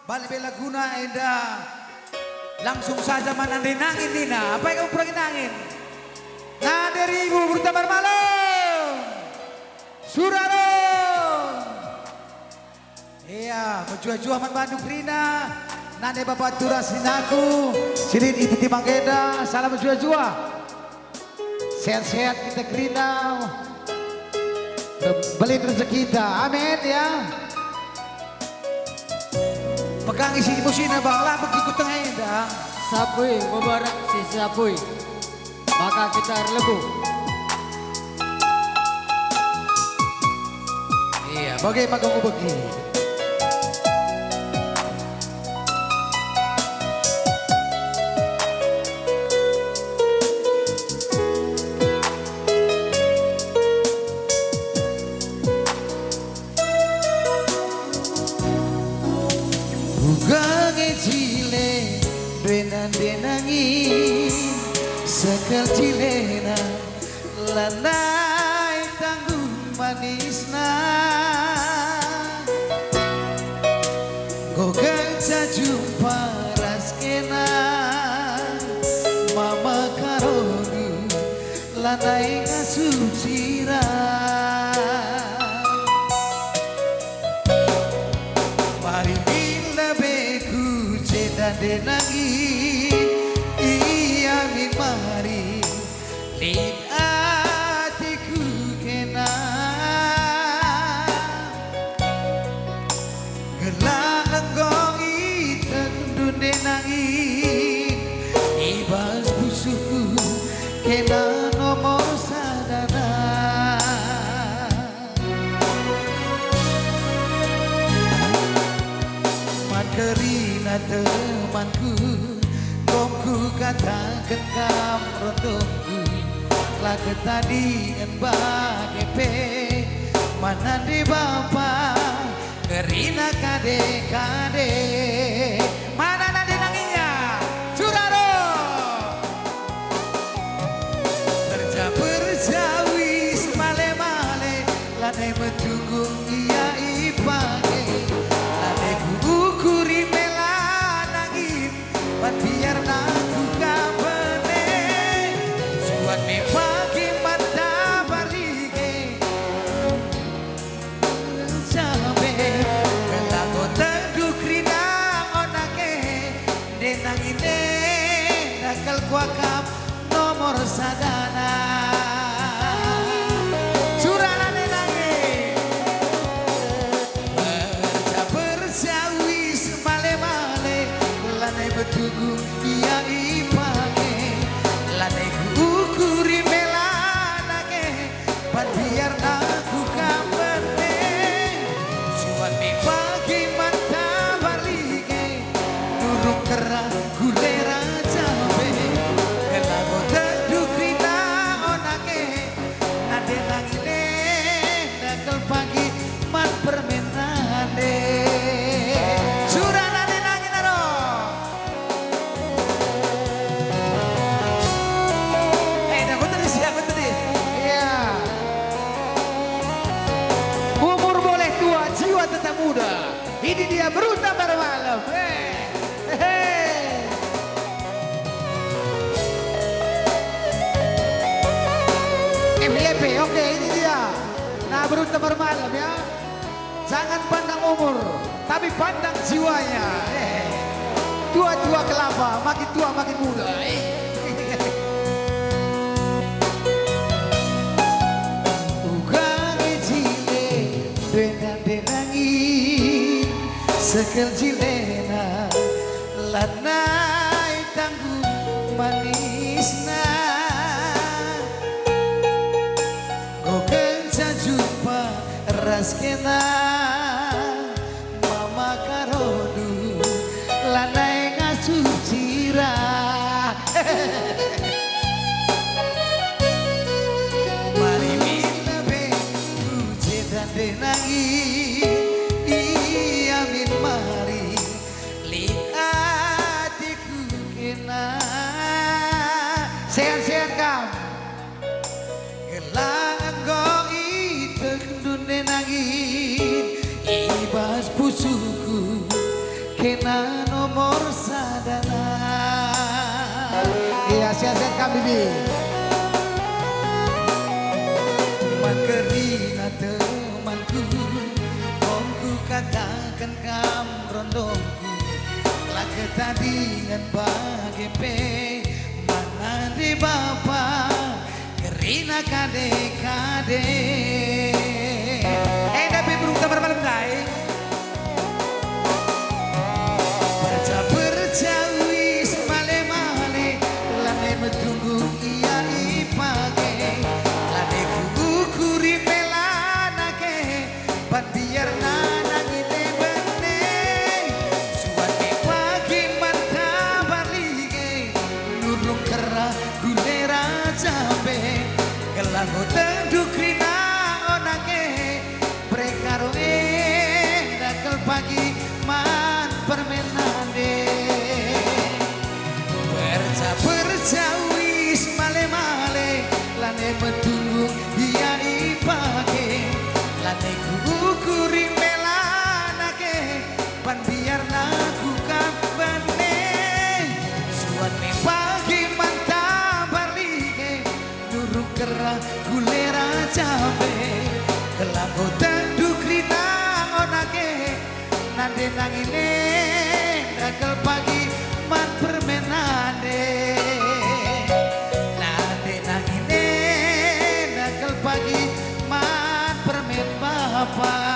Balik bela guna enda. Langsung saja manandai nangin Nina. Apa yang kamu pergi nangin? Nah dari ibu bertabar malam. Suraron. Iya, menjua-jua man Bandung Rina. Nane bapak turas sinaku. Silin itu timang geda. Salam menjua-jua. Sehat-sehat kita Rina. Beli rezeki kita. Amin ya. Pegang isi musina bang lah begitu tengah dah. Sapui, mubarak si sapui. Maka kita lebu. Iya, bagaimana kamu bagi? Bukange cile denang-denangi sekal cilena lanai tanggung manisna gogang jumpa raskena mama karonu lanai ngasucira denangi iya min mari lin atiku kena gelang enggong iten dun denangi ibas busuku kena nomor sadana Makerina temanku Komku katakan kam rondongku Laga tadi en bagepe Mana di bapa Kerina kade-kade Mana nadi nanginya Curaro Berjawi semale-male Lanai metunggung iya ipake Lanai ukuri biar aku kabene suat me pagi mata balige sampe lago teduh krina onake denang ine nakal kuakap nomor sadana surana denangi berjawi semale-male lanai betugu iya ipake lanai ukuri melanake pan biar aku kabene suat me pagi mata balige durung kerah gulera cabe kelago teduh krina onake nade nangine nakal pagi man permenane muda. Ini dia Beruta Bermalam. MYP, oke ini dia. Nah Beruta Bermalam ya. Jangan pandang umur, tapi pandang jiwanya. Tua-tua kelapa, makin tua makin muda. Sekal jilena lanai tanggung manisna goken jumpa raskena mama karodu lanai ngasucira mari mina be ujedan denangi mari lihat kena nomor sadana. Iya siasat kami bi. Makerina temanku, omku katakan kam rondongku, lah ketandingan bagi pe, mana di bapa, kerina kade. Tapi berukta bermalam day. Bercawi semale-male, lane metunggu iya ipake, lane kukuri melanake, biar nanang ite bene, suwane pagi manta balige, nurung kerah gulera cabe, kelango tenduk rina onake, prekaro dakel pagi man permenande. Bercawi male-male, lane metunggu iya ipake, lane kukuri melanake, biar naku kabane, suwane pagi mantap barlige, nurung kerah gulera cabe, kelabu tanduk rina onake, nande nangine dakel pagi man permenande, nande nangine dakel pagi man permen bapa.